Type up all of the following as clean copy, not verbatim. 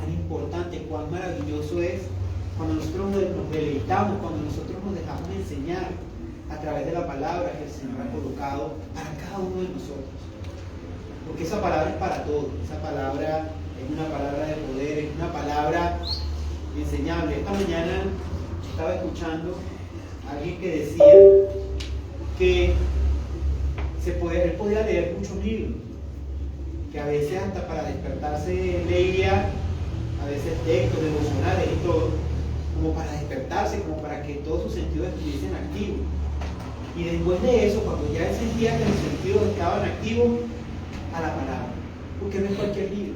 cuán importante, cuán maravilloso es cuando nosotros nos deleitamos, cuando nosotros nos dejamos enseñar a través de la palabra que el Señor ha colocado para cada uno de nosotros. Porque esa palabra es para todos. Esa palabra es una palabra de poder, es una palabra enseñable. Esta mañana estaba escuchando a alguien que decía que él podía leer muchos libros, que a veces hasta para despertarse leía a veces textos devocionales y todo, como para despertarse, como para que todos sus sentidos estuviesen activos. Y después de eso, cuando ya él sentía que los sentidos estaban activos, a la palabra, porque no es cualquier libro,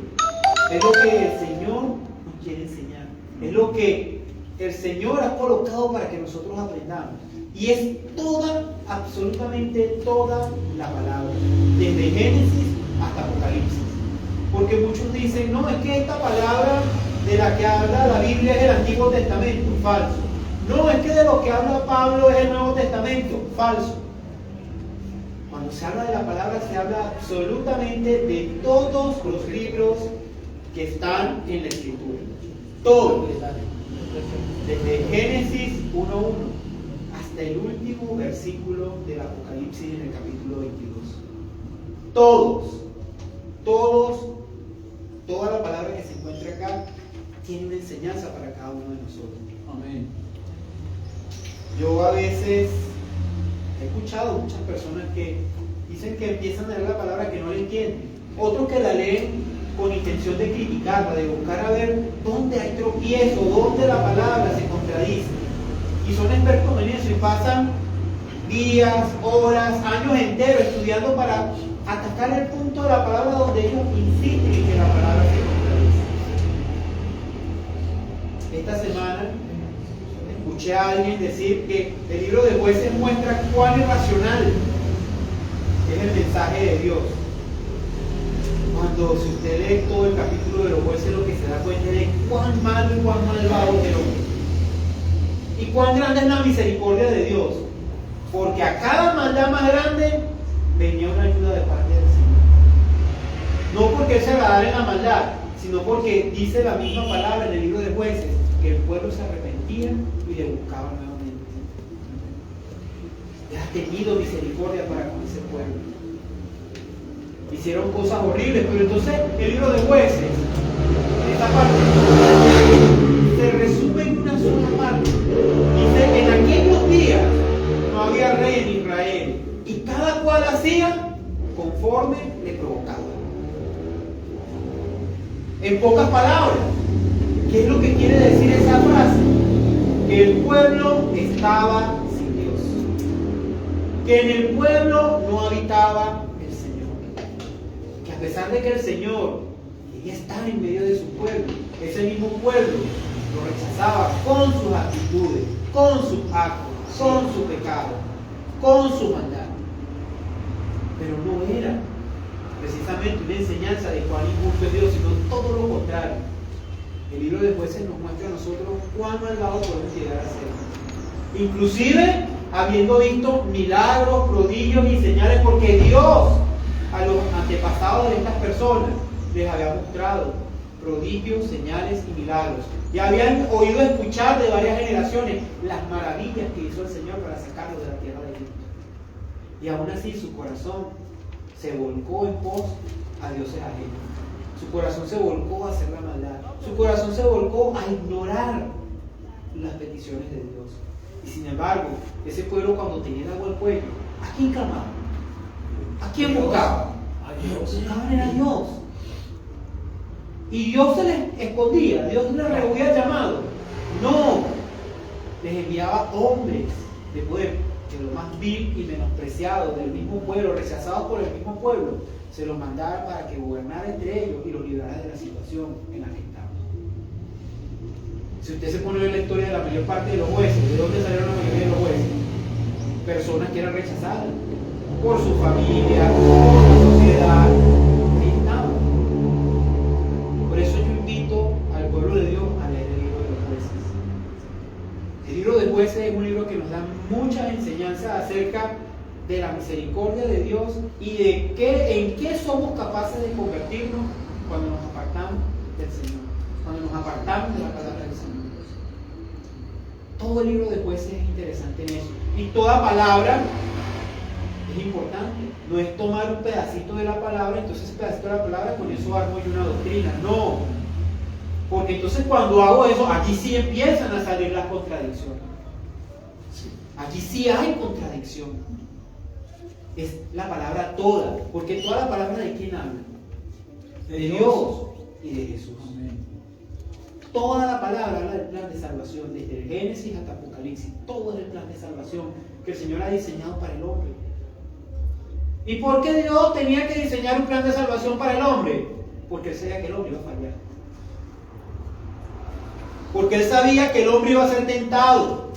es lo que el Señor nos quiere enseñar, es lo que el Señor ha colocado para que nosotros aprendamos, y es toda, absolutamente toda la palabra, desde Génesis hasta Apocalipsis. Porque muchos dicen, no, es que esta palabra de la que habla la Biblia es el Antiguo Testamento. Falso. No, es que de lo que habla Pablo es el Nuevo Testamento. Falso. Cuando se habla de la palabra, se habla absolutamente de todos los libros que están en la Escritura. Todos. Desde Génesis 1:1 hasta el último versículo del Apocalipsis en el capítulo 22. Toda la palabra que se encuentra acá tiene una enseñanza para cada uno de nosotros. Amén. Yo a veces he escuchado muchas personas que dicen que empiezan a leer la palabra que no la entienden. Otros que la leen con intención de criticarla, de buscar a ver dónde hay tropiezo, dónde la palabra se contradice. Y son expertos en eso y pasan días, horas, años enteros estudiando para atacar el punto de la palabra donde ellos insisten en que la palabra se contradice. Esta semana escuché a alguien decir que el libro de Jueces muestra cuán irracional es el mensaje de Dios. Cuando si usted lee todo el capítulo de los Jueces, lo que se da cuenta es cuán malo y cuán malvado es el hombre. Y cuán grande es la misericordia de Dios. Porque a cada maldad más grande venía una ayuda de parte del Señor. No porque Él se agradara en la maldad, sino porque dice la misma palabra en el libro de Jueces, que el pueblo se arrepentía y le buscaba nuevamente. Él ha tenido misericordia para con ese pueblo. Hicieron cosas horribles, pero entonces el libro de Jueces, esta parte, se resume en una sola parte. Dice, en aquellos días no había rey en Israel, y cada cual hacía conforme le provocaba. En pocas palabras, ¿qué es lo que quiere decir esa frase? Que el pueblo estaba sin Dios, que en el pueblo no habitaba el Señor, que a pesar de que el Señor quería estar en medio de su pueblo, ese mismo pueblo lo rechazaba con sus actitudes, con sus actos, con su pecado, con su maldad. Pero no era precisamente una enseñanza de cuán injusto es Dios, sino todo lo contrario. El libro de Jueces nos muestra a nosotros cuán malvados podemos llegar a ser. Inclusive habiendo visto milagros, prodigios y señales, porque Dios a los antepasados de estas personas les había mostrado prodigios, señales y milagros. Ya habían oído escuchar de varias generaciones las maravillas que hizo el Señor para sacarlos de la tierra de Egipto. Y aún así su corazón se volcó en pos a dioses ajenos. Su corazón se volcó a hacer la maldad. Su corazón se volcó a ignorar las peticiones de Dios. Y sin embargo, ese pueblo cuando tenía el agua al cuello, ¿a quién clamaba? ¿A quién buscaba? A Dios. Buscaban a Dios. Y Dios se les escondía, Dios les recogía el llamado. No, les enviaba hombres de poder, de lo más vil y menospreciado del mismo pueblo, rechazados por el mismo pueblo, se los mandaba para que gobernara entre ellos y los librara de la situación en la que estaban. Si usted se pone a ver la historia de la mayor parte de los jueces, ¿de dónde salieron la mayoría de los jueces? Personas que eran rechazadas por su familia, por la sociedad. Ahí estaban. Por eso yo invito al pueblo de Dios a leer el libro de los Jueces. El libro de Jueces es un libro que nos da muchas enseñanzas acerca de la misericordia de Dios y de en qué somos capaces de convertirnos cuando nos apartamos del Señor, cuando apartarnos de la palabra del Señor. Todo el libro de Jueces es interesante en eso. Y toda palabra es importante. No es tomar un pedacito de la palabra, entonces ese pedacito de la palabra, con eso armo yo una doctrina. No. Porque entonces cuando hago eso, aquí sí empiezan a salir las contradicciones. Aquí sí hay contradicción. Es la palabra toda. Porque toda la palabra, ¿de quién habla? De Dios y de Jesús. Toda la palabra habla del plan de salvación, desde el Génesis hasta Apocalipsis. Todo es el plan de salvación que el Señor ha diseñado para el hombre. ¿Y por qué Dios tenía que diseñar un plan de salvación para el hombre? Porque Él sabía que el hombre iba a fallar. Porque Él sabía que el hombre iba a ser tentado.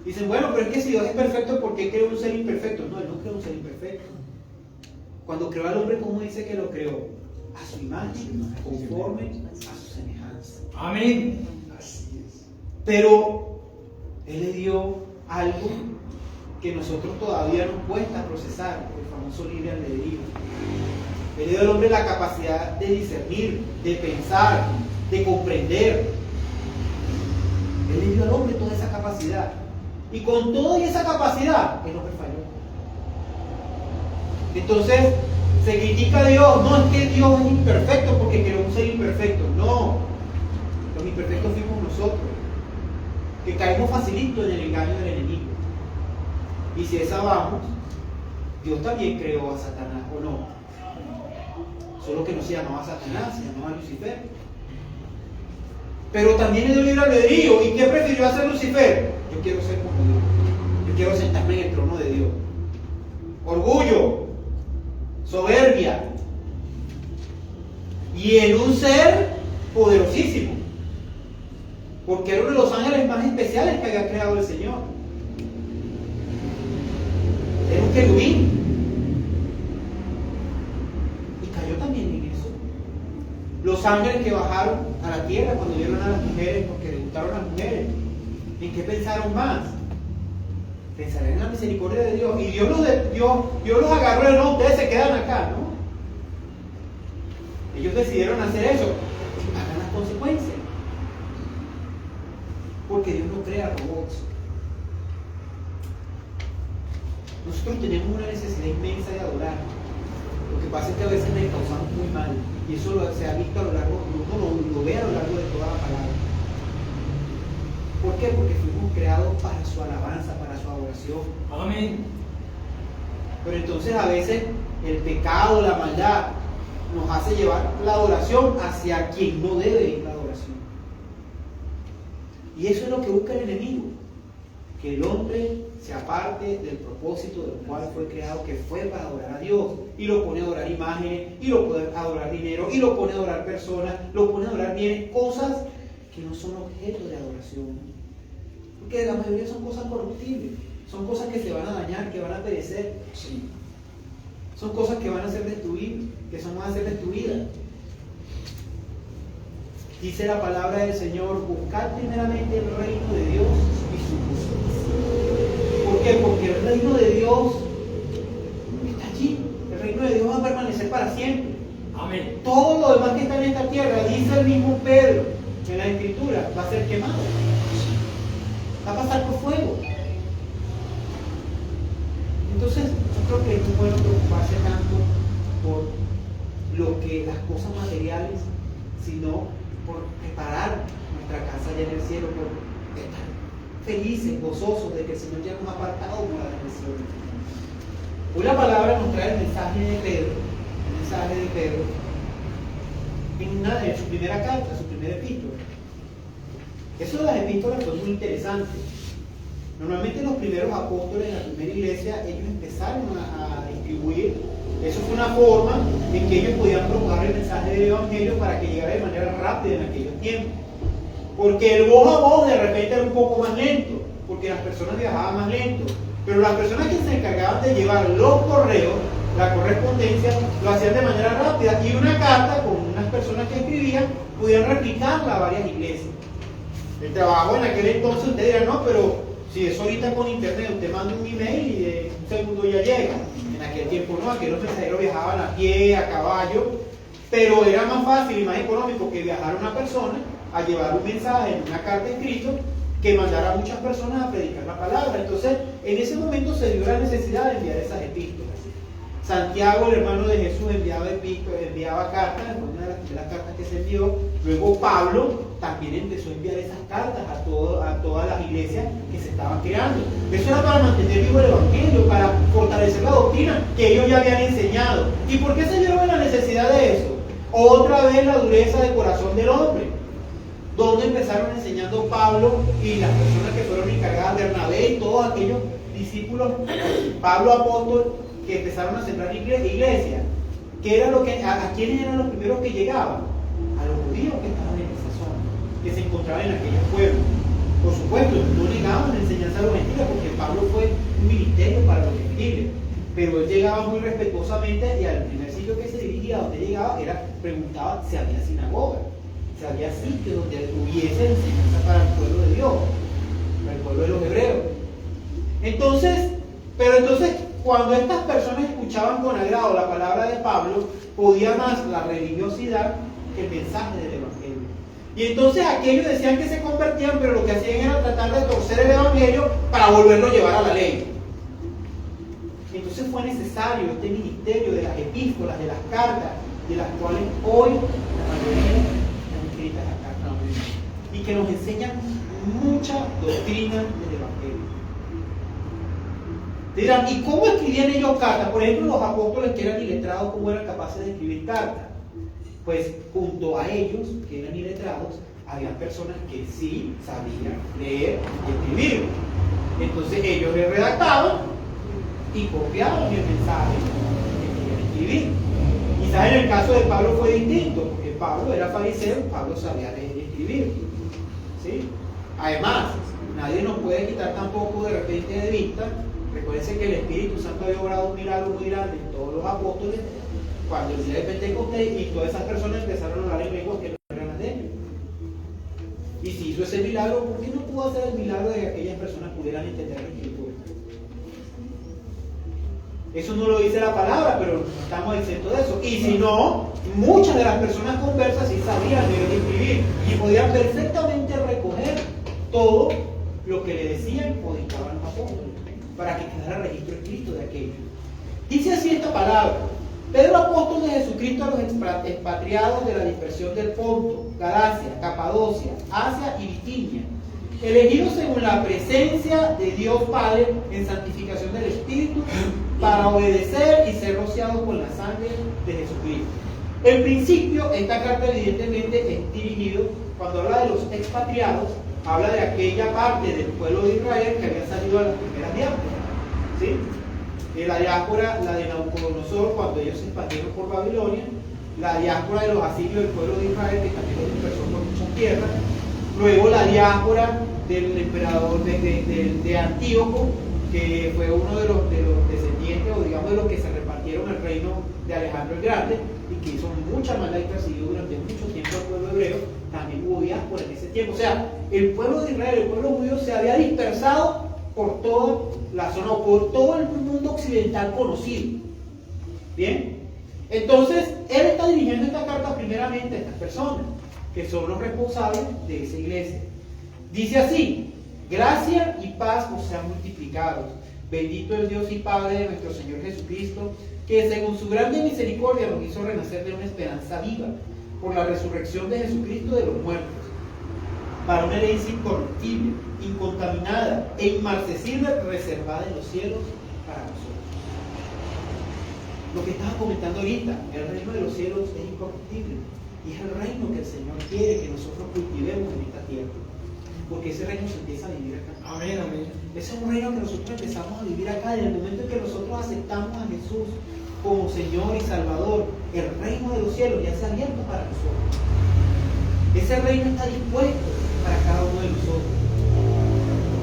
Dicen, bueno, pero es que si Dios es perfecto, ¿por qué creó un ser imperfecto? No, Él no creó un ser imperfecto. Cuando creó al hombre, ¿cómo dice que lo creó? A su imagen, conforme a su semejanza. Amén. Así es. Pero Él le dio algo que nosotros todavía nos cuesta procesar, el famoso libre albedrío. Él le dio al hombre la capacidad de discernir, de pensar, de comprender. Él le dio al hombre toda esa capacidad. Y con toda esa capacidad, el hombre falló. Entonces, se critica a Dios. No es que Dios es imperfecto porque queremos ser imperfectos. No. Los imperfectos fuimos nosotros, que caímos facilito en el engaño del enemigo. Y si esa vamos, Dios también creó a Satanás, ¿o no? Solo que no se llamaba Satanás, se llamaba Lucifer. Pero también le dio libre albedrío. ¿Y qué prefirió hacer Lucifer? Yo quiero ser como Dios. Yo quiero sentarme en el trono de Dios. Orgullo, soberbia. Y en un ser poderosísimo. Porque era uno de los ángeles más especiales que había creado el Señor. Era un querubín. Y cayó también en eso. Los ángeles que bajaron a la tierra cuando vieron a las mujeres, porque les gustaron las mujeres, ¿en qué pensaron más? Pensaron en la misericordia de Dios. Y Dios los agarró y no, ustedes se quedan acá, ¿no? Ellos decidieron hacer eso. Pagan las consecuencias. Porque Dios no crea robots. Nosotros tenemos una necesidad inmensa de adorar. Lo que pasa es que a veces nos causamos muy mal. Y eso se ha visto a lo largo, uno lo ve a lo largo de toda la palabra. ¿Por qué? Porque fuimos creados para su alabanza, para su adoración. Amén. Pero entonces a veces el pecado, la maldad, nos hace llevar la adoración hacia quien no debe ir la adoración. Y eso es lo que busca el enemigo. Que el hombre se aparte del propósito del cual fue creado, que fue para adorar a Dios. Y lo pone a adorar imágenes, y lo pone a adorar dinero, y lo pone a adorar personas, lo pone a adorar bienes, cosas que no son objeto de adoración. Porque la mayoría son cosas corruptibles, son cosas que se van a dañar, que van a perecer. Sí. Son cosas que van a ser destruidas, que van a ser destruidas. Dice la palabra del Señor, buscad primeramente el reino de Dios y su justicia. ¿Por qué? Porque el reino de Dios está allí. El reino de Dios va a permanecer para siempre. Amén. Todo lo demás que está en esta tierra, dice el mismo Pedro en la Escritura, va a ser quemado. Va a pasar por fuego. Entonces, yo creo que no puede preocuparse tanto por las cosas materiales, sino por preparar nuestra casa allá en el cielo, por estar felices, gozosos de que el Señor ya nos ha apartado para la bendición. Hoy la palabra nos trae el mensaje de Pedro, en su primera carta, su primera epístola. Eso de las epístolas fue muy interesante. Normalmente los primeros apóstoles de la primera iglesia, ellos empezaron a distribuir. Eso fue una forma en que ellos podían propagar el mensaje del evangelio para que llegara de manera rápida en aquellos tiempos. Porque el voz a voz de repente era un poco más lento, porque las personas viajaban más lento. Pero las personas que se encargaban de llevar los correos, la correspondencia, lo hacían de manera rápida. Y una carta con unas personas que escribían, podían replicarla a varias iglesias. El trabajo en aquel entonces, usted dirá, no, pero si es ahorita con internet, usted manda un email y de un segundo ya llega. En aquel tiempo no, aquellos mensajeros viajaban a pie, a caballo, pero era más fácil y más económico que viajara una persona a llevar un mensaje en una carta escrita que mandar a muchas personas a predicar la palabra. Entonces, en ese momento se dio la necesidad de enviar esas epístolas. Santiago, el hermano de Jesús, enviaba cartas, una de las primeras cartas que se envió. Luego Pablo también empezó a enviar esas cartas a todas las iglesias que se estaban creando. Eso era para mantener vivo el evangelio, para fortalecer la doctrina que ellos ya habían enseñado. ¿Y por qué se vieron en la necesidad de eso? Otra vez la dureza de corazón del hombre. Donde empezaron enseñando Pablo y las personas que fueron encargadas, Bernabé y todos aquellos discípulos, Pablo apóstol, que empezaron a sembrar iglesia. ¿A quiénes eran los primeros que llegaban? A los judíos que estaban en esa zona, que se encontraban en aquellos pueblos. Por supuesto, no negaban la enseñanza de los gentiles, porque Pablo fue un ministerio para los gentiles, pero él llegaba muy respetuosamente y al primer sitio que se dirigía, donde llegaba, preguntaba si había sinagoga, si había sitio donde hubiese enseñanza para el pueblo de Dios, para el pueblo de los hebreos. Entonces, cuando estas personas escuchaban con agrado la palabra de Pablo, podía más la religiosidad que el mensaje del evangelio. Y entonces aquellos decían que se convertían, pero lo que hacían era tratar de torcer el evangelio para volverlo a llevar a la ley. Entonces fue necesario este ministerio de las epístolas, de las cartas, de las cuales hoy la mayoría están escritas acá, y que nos enseñan mucha doctrina del evangelio. Dirán, ¿y cómo escribían ellos cartas? Por ejemplo, los apóstoles que eran iletrados, ¿cómo eran capaces de escribir cartas? Pues junto a ellos, que eran iletrados, había personas que sí sabían leer y escribir. Entonces ellos le redactaban y copiaban el mensaje que querían escribir. Quizás en el caso de Pablo fue distinto, porque Pablo era fariseo, Pablo sabía leer y escribir. ¿Sí? Además, nadie nos puede quitar tampoco de repente de vista. Recuérdense que el Espíritu Santo había obrado un milagro muy grande en todos los apóstoles cuando el día de Pentecostés, y todas esas personas empezaron a hablar en lenguas que no eran las de ellos. Y si hizo ese milagro, ¿por qué no pudo hacer el milagro de que aquellas personas pudieran entender la Escritura? Eso no lo dice la palabra, pero estamos exentos de eso. Y si no, muchas de las personas conversas sí sabían leer y escribir y podían perfectamente recoger todo lo que le decían o dictaban los apóstoles, para que quedara registro escrito de aquello. Dice así esta palabra: Pedro, apóstol de Jesucristo, a los expatriados de la dispersión del Ponto, Galacia, Capadocia, Asia y Bitinia, elegidos según la presencia de Dios Padre en santificación del Espíritu, para obedecer y ser rociados con la sangre de Jesucristo. En principio, esta carta evidentemente es dirigido, cuando habla de los expatriados, habla de aquella parte del pueblo de Israel que había salido a las primeras diásporas, ¿sí? La diáspora, la de Nabucodonosor, cuando ellos se expandieron por Babilonia, la diáspora de los asirios del pueblo de Israel, que también los dispersó por muchas tierras, luego la diáspora del emperador de Antíoco, que fue uno de los descendientes, o digamos de los que se repartieron el reino de Alejandro el Grande, y que hizo mucha maldad y persiguió durante mucho tiempo al pueblo hebreo. También hubo diáspora en ese tiempo. O sea, el pueblo de Israel, el pueblo judío, se había dispersado por toda la zona, por todo el mundo occidental conocido. Bien, entonces él está dirigiendo esta carta primeramente a estas personas que son los responsables de esa iglesia. Dice así: gracia y paz os sean multiplicados. Bendito el Dios y Padre de nuestro Señor Jesucristo, que según su grande misericordia nos hizo renacer de una esperanza viva por la resurrección de Jesucristo de los muertos, para una herencia incorruptible, incontaminada e inmarcesible, reservada en los cielos para nosotros. Lo que estaba comentando ahorita, el reino de los cielos es incorruptible, y es el reino que el Señor quiere que nosotros cultivemos en esta tierra, porque ese reino se empieza a vivir acá. Amén, amén. Ese es un reino que nosotros empezamos a vivir acá. En el momento en que nosotros aceptamos a Jesús como Señor y Salvador, el reino de los cielos ya se ha abierto para nosotros. Ese reino está dispuesto para cada uno de nosotros.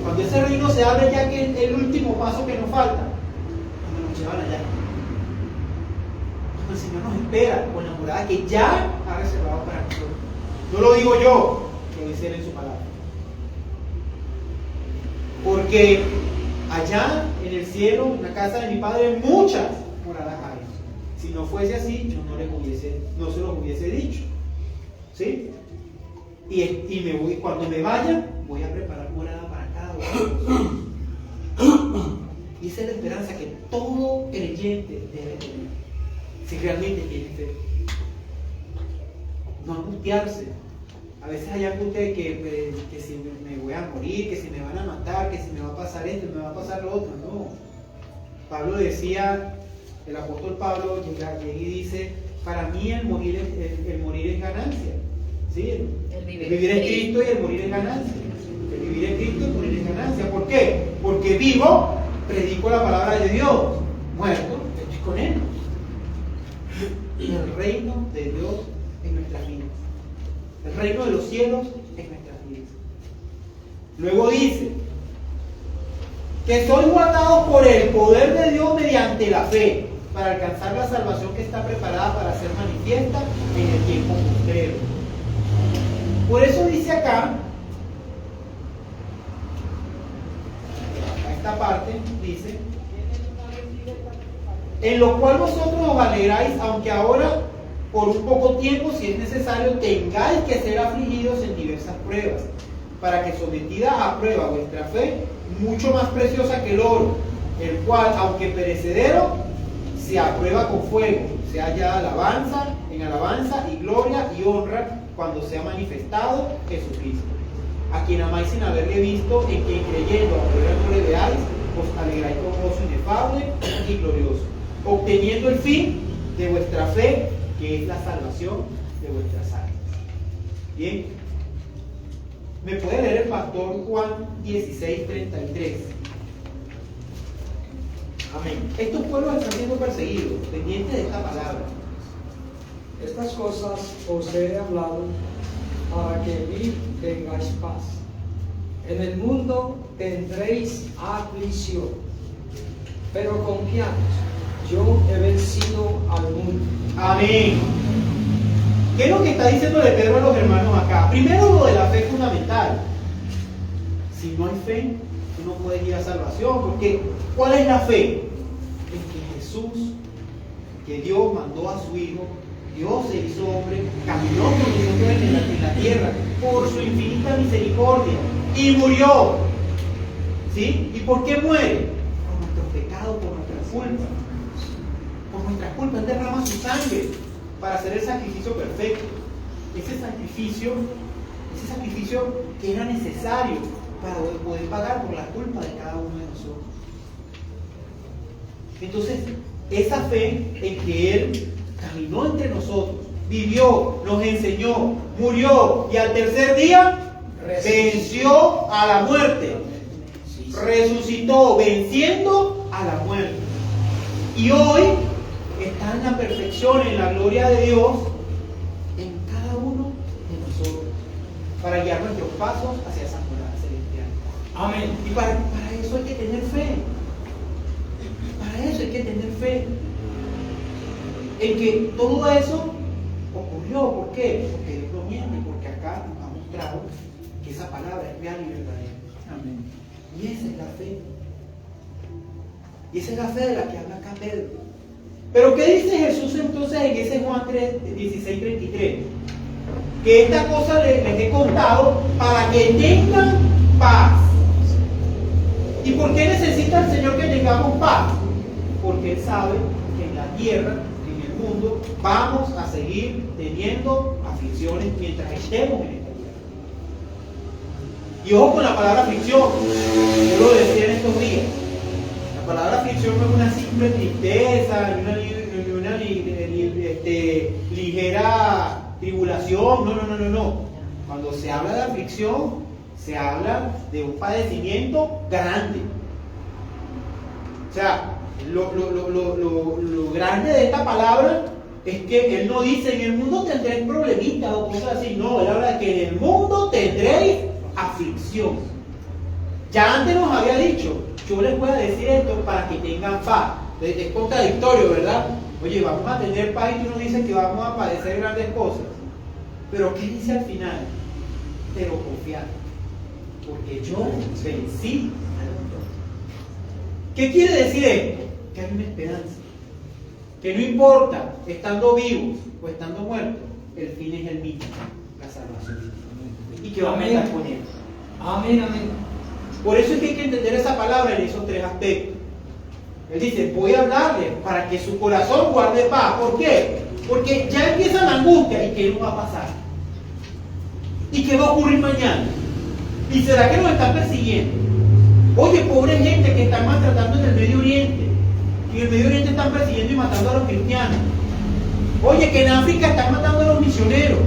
Cuando ese reino se abre, ya que el último paso que nos falta, cuando nos llevan allá, cuando el Señor nos espera con la morada que ya ha reservado para nosotros. No lo digo yo, lo dice Él en su palabra. Porque allá en el cielo, en la casa de mi Padre, muchas moradas hay. Si no fuese así, yo no se los hubiese dicho. ¿Sí? Y me voy, cuando me vaya, voy a preparar morada para cada uno. Y esa es la esperanza que todo creyente debe tener, si realmente tiene fe. No angustiarse. A veces hay angustia de que si me voy a morir, que si me van a matar, que si me va a pasar esto, me va a pasar lo otro. No. Pablo decía, el apóstol Pablo llega y dice, para mí el morir es ganancia. ¿Sí? El vivir es Cristo y el morir es ganancia. El vivir es Cristo y el morir es ganancia. ¿Por qué? Porque vivo, predico la palabra de Dios. Muerto, estoy con Él. Y el reino de Dios en nuestras vidas. El reino de los cielos en nuestras vidas. Luego dice que sois guardados por el poder de Dios mediante la fe para alcanzar la salvación que está preparada para ser manifiesta en el tiempo postrero. Por eso dice acá, esta parte dice, en lo cual vosotros os alegráis, aunque ahora por un poco tiempo, si es necesario, tengáis que ser afligidos en diversas pruebas, para que sometida a prueba vuestra fe, mucho más preciosa que el oro, el cual, aunque perecedero, se aprueba con fuego, se halla en alabanza y gloria y honra cuando sea manifestado Jesucristo, a quien amáis sin haberle visto, en quien creyendo, aunque no le veáis, os alegráis con gozo inefable y glorioso, obteniendo el fin de vuestra fe, que es la salvación de vuestras almas. Bien, ¿me puede leer el pastor Juan 16:33? Amén. Estos pueblos están siendo perseguidos, pendientes de esta palabra. Estas cosas os he hablado para que en mí tengáis paz. En el mundo tendréis aflicción, pero confiad, yo he vencido al mundo. Amén. ¿Qué es lo que está diciendo de Pedro a los hermanos acá? Primero, lo de la fe es fundamental. Si no hay fe, tú no puedes ir a salvación. Porque, ¿cuál es la fe? En que Jesús, que Dios mandó a su Hijo, Dios se hizo hombre, caminó con nosotros en la tierra por su infinita misericordia y murió. ¿Sí? ¿Y por qué muere? Por nuestros pecados, por nuestras culpas. Por nuestras culpas. Él derrama su sangre para hacer el sacrificio perfecto. Ese sacrificio que era necesario para poder pagar por la culpa de cada uno de nosotros. Entonces, esa fe en que Él caminó entre nosotros, vivió, nos enseñó, murió y al tercer día venció a la muerte. Resucitó venciendo a la muerte. Y hoy está en la perfección, en la gloria de Dios, en cada uno de nosotros, para guiar nuestros pasos hacia esa morada celestial. Amén. Y para eso hay que tener fe. Para eso hay que tener fe. En que todo eso ocurrió. ¿Por qué? Porque Dios no miente, porque acá nos ha mostrado que esa palabra es real y verdadera. Amén. Y esa es la fe. Y esa es la fe de la que habla acá Pedro. Pero ¿qué dice Jesús entonces en ese Juan 16:33? Que esta cosa les he contado para que tengan paz. ¿Y por qué necesita el Señor que tengamos paz? Porque Él sabe que en la tierra, en el mundo, vamos a seguir teniendo aflicciones mientras estemos en esta tierra. Y ojo con la palabra aflicción. Yo lo decía en estos días. La palabra aflicción no es una simple tristeza, ni una ligera tribulación. No. Cuando se habla de aflicción, se habla de un padecimiento grande. O sea, lo grande de esta palabra es que Él no dice en el mundo tendréis problemitas o cosas así. No, Él habla de que en el mundo tendréis aflicción. Ya antes nos había dicho, yo les voy a decir esto para que tengan paz. Es contradictorio, ¿verdad? Oye, vamos a tener paz y tú nos dices que vamos a padecer grandes cosas. Pero ¿qué dice al final? Pero confiad, porque yo vencí al mundo. ¿Qué quiere decir esto? Que hay una esperanza. que no importa estando vivos o estando muertos, el fin es el mismo, la salvación. Y que vamos a estar con Él. Amén, amén. Por eso es que hay que entender esa palabra en esos tres aspectos. Él dice, voy a hablarle para que su corazón guarde paz. ¿Por qué? Porque ya empieza la angustia. ¿Y qué nos va a pasar? ¿Y qué va a ocurrir mañana? ¿Y será que nos están persiguiendo? Oye, pobre gente que están maltratando en el Medio Oriente. Y en el Medio Oriente están persiguiendo y matando a los cristianos. Oye, que en África están matando a los misioneros.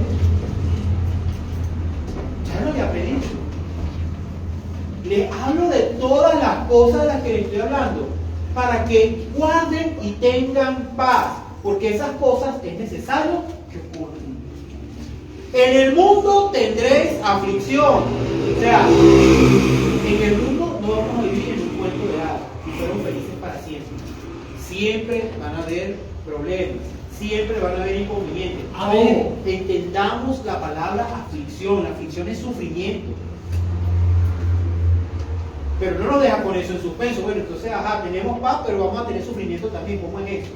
Ya lo había pedido. Les hablo de todas las cosas de las que les estoy hablando, para que guarden y tengan paz, porque esas cosas es necesario que ocurran. En el mundo tendréis aflicción. O sea, en el mundo no vamos a vivir en un cuento de hadas y fueron felices para siempre. Siempre van a haber problemas, siempre van a haber inconvenientes. Amén. Entendamos la palabra aflicción. La aflicción es sufrimiento. Pero no nos deja con eso en suspenso. Bueno, entonces, tenemos paz, pero vamos a tener sufrimiento también. ¿Cómo es eso?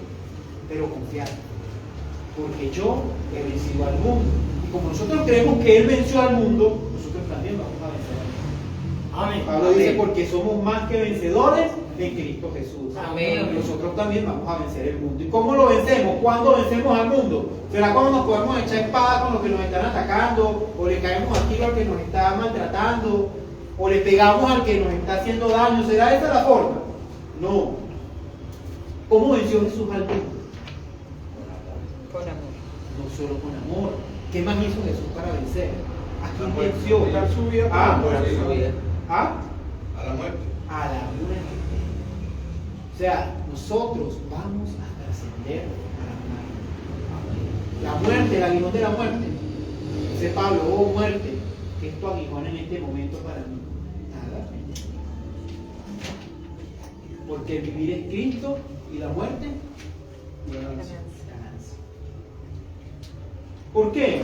Pero confiar. Porque yo he vencido al mundo. Y como nosotros creemos que Él venció al mundo, nosotros también vamos a vencer al mundo. Amén. Pablo dice, porque somos más que vencedores en Cristo Jesús. Amén. Nosotros también vamos a vencer el mundo. ¿Y cómo lo vencemos? ¿Cuándo vencemos al mundo? ¿Será cuando nos podemos echar espada con los que nos están atacando? ¿O le caemos a tiro al que nos está maltratando? ¿O le pegamos al que nos está haciendo daño? ¿Será esa la forma? No. ¿Cómo venció Jesús al mundo? Con amor. No solo con amor. ¿Qué más hizo Jesús para vencer? ¿A quién muerte. venció? Dar su vida por Ah, la muerte. por su vida. ¿Ah? A la muerte. A la muerte. O sea, nosotros vamos a trascender a la muerte, el aguijón de la muerte. Dice Pablo, oh muerte, ¿qué es tu aguijón en este momento para mí? Nada. Porque el vivir es Cristo y la muerte ganancia. ¿Por qué?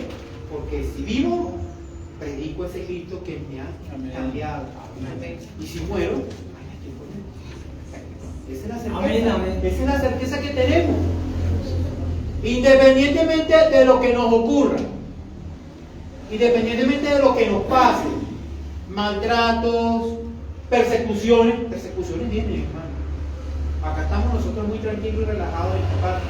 Porque si vivo, predico ese Cristo que me ha Amén. cambiado. Amén. Y si muero, ahí estoy con Él. Esa es la certeza. Amén, amén. Esa es la certeza que tenemos. Independientemente de lo que nos ocurra, independientemente de lo que nos pase, maltratos, persecuciones vienen, hermano. Acá estamos nosotros muy tranquilos y relajados en esta parte,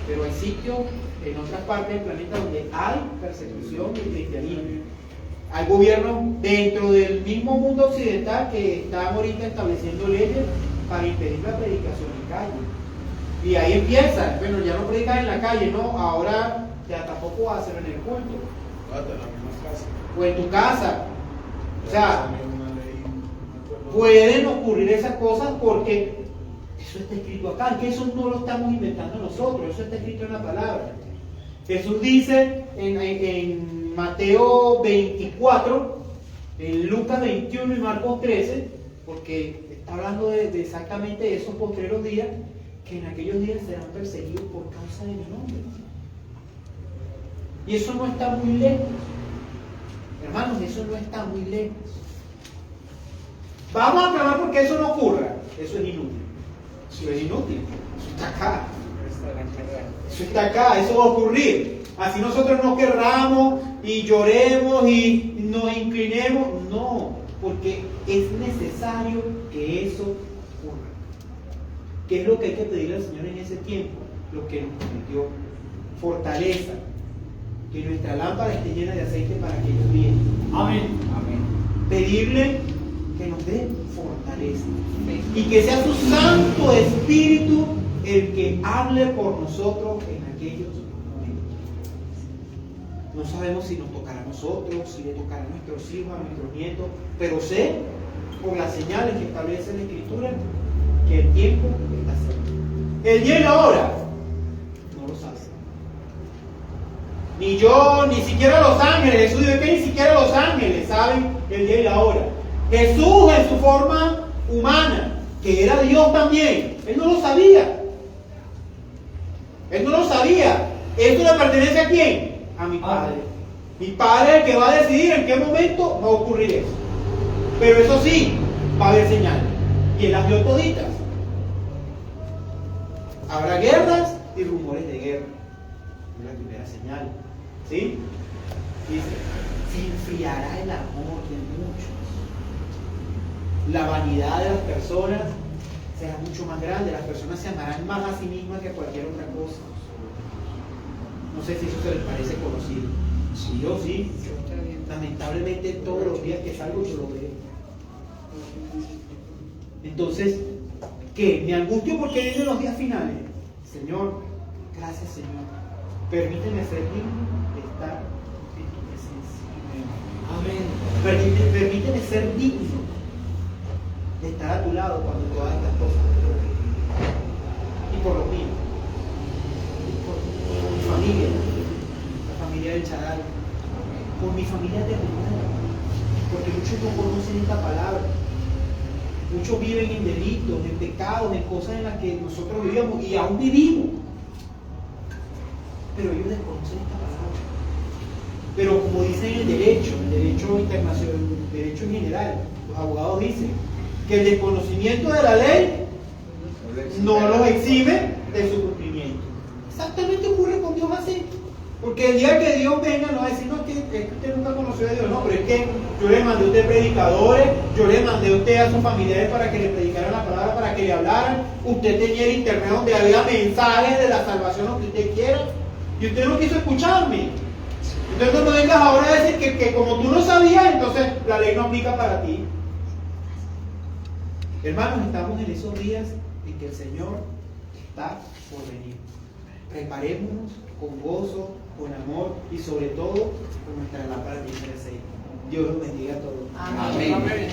pero hay sitios en otras partes del planeta donde hay persecución del cristianismo. Hay gobiernos dentro del mismo mundo occidental que están ahorita estableciendo leyes para impedir la predicación en calle. Y ahí empieza, bueno, ya no predican en la calle, no, ahora ya tampoco va a hacerlo en el culto. Hasta en la misma casa. O en tu casa. O sea, Salió una ley, no me acuerdo. pueden ocurrir esas cosas porque eso está escrito acá, que eso no lo estamos inventando nosotros, eso está escrito en la palabra. Jesús dice en Mateo 24, en Lucas 21 y Marcos 13, porque está hablando de exactamente esos postreros días, que en aquellos días serán perseguidos por causa de mi nombre. Y eso no está muy lejos. Hermanos, eso no está muy lejos. Vamos a clamar porque eso no ocurra. Eso es inútil. Eso es inútil. Eso está acá. Eso está acá, eso va a ocurrir. Así nosotros no querramos y lloremos y nos inclinemos. No, porque es necesario que eso ocurra. ¿Qué es lo que hay que pedirle al Señor en ese tiempo? Lo que nos prometió: fortaleza. Que nuestra lámpara esté llena de aceite para que ellos vienen. Amén. Amén. Pedirle que nos dé fortaleza. Y que sea su Santo Espíritu el que hable por nosotros en aquellos momentos. No sabemos si nos tocará a nosotros, si le tocará a nuestros hijos, a nuestros nietos, pero sé, por las señales que establece la Escritura, que el tiempo está cerca. El día y la hora no lo sabe. Ni yo, ni siquiera los ángeles. Jesús dice que ni siquiera los ángeles saben el día y la hora. Jesús en su forma humana, que era Dios también, Él no lo sabía. Él no lo sabía. ¿Esto le pertenece a quién? A mi Padre. Mi Padre es el que va a decidir en qué momento va a ocurrir eso. Pero eso sí, va a haber señales. Y Él las dio toditas. Habrá guerras y rumores de guerra. Es la primera señal. ¿Sí? Dice, se enfriará el amor de muchos. La vanidad de las personas será mucho más grande. Las personas se amarán más a sí mismas que a cualquier otra cosa. No sé si eso se les parece conocido. Sí, yo sí. Lamentablemente todos los días que salgo yo lo veo. Entonces, ¿qué? ¿Me angustio porque vienen los días finales? Señor, gracias Señor. Permíteme ser digno de estar en tu presencia. Amén. Permíteme ser digno de estar a tu lado cuando todas estas cosas ocurren. Y por lo mío. Por mi familia. La familia del Charal. Por mi familia terrenal. Porque muchos no conocen esta palabra. Muchos viven en delitos, en pecados, en cosas en las que nosotros vivíamos y aún vivimos. Pero ellos desconocen esta palabra. Pero como dicen en el derecho internacional, el derecho en general, los abogados dicen que el desconocimiento de la ley no los exime de su cumplimiento. Exactamente ocurre con Dios así. Porque el día que Dios venga no va a decir, no, es que usted nunca conoció a Dios, no, pero es que yo le mandé a usted predicadores, yo le mandé a usted a sus familiares para que le predicaran la palabra, para que le hablaran, usted tenía el internet donde había mensajes de la salvación, lo que usted quiera, y usted no quiso escucharme. Entonces no vengas ahora a decir que como tú no sabías, entonces la ley no aplica para ti. Hermanos, estamos en esos días en que el Señor está por venir. Preparémonos con gozo, con amor y sobre todo con nuestra lámpara de aceite. Dios los bendiga a todos. Amén. Amén.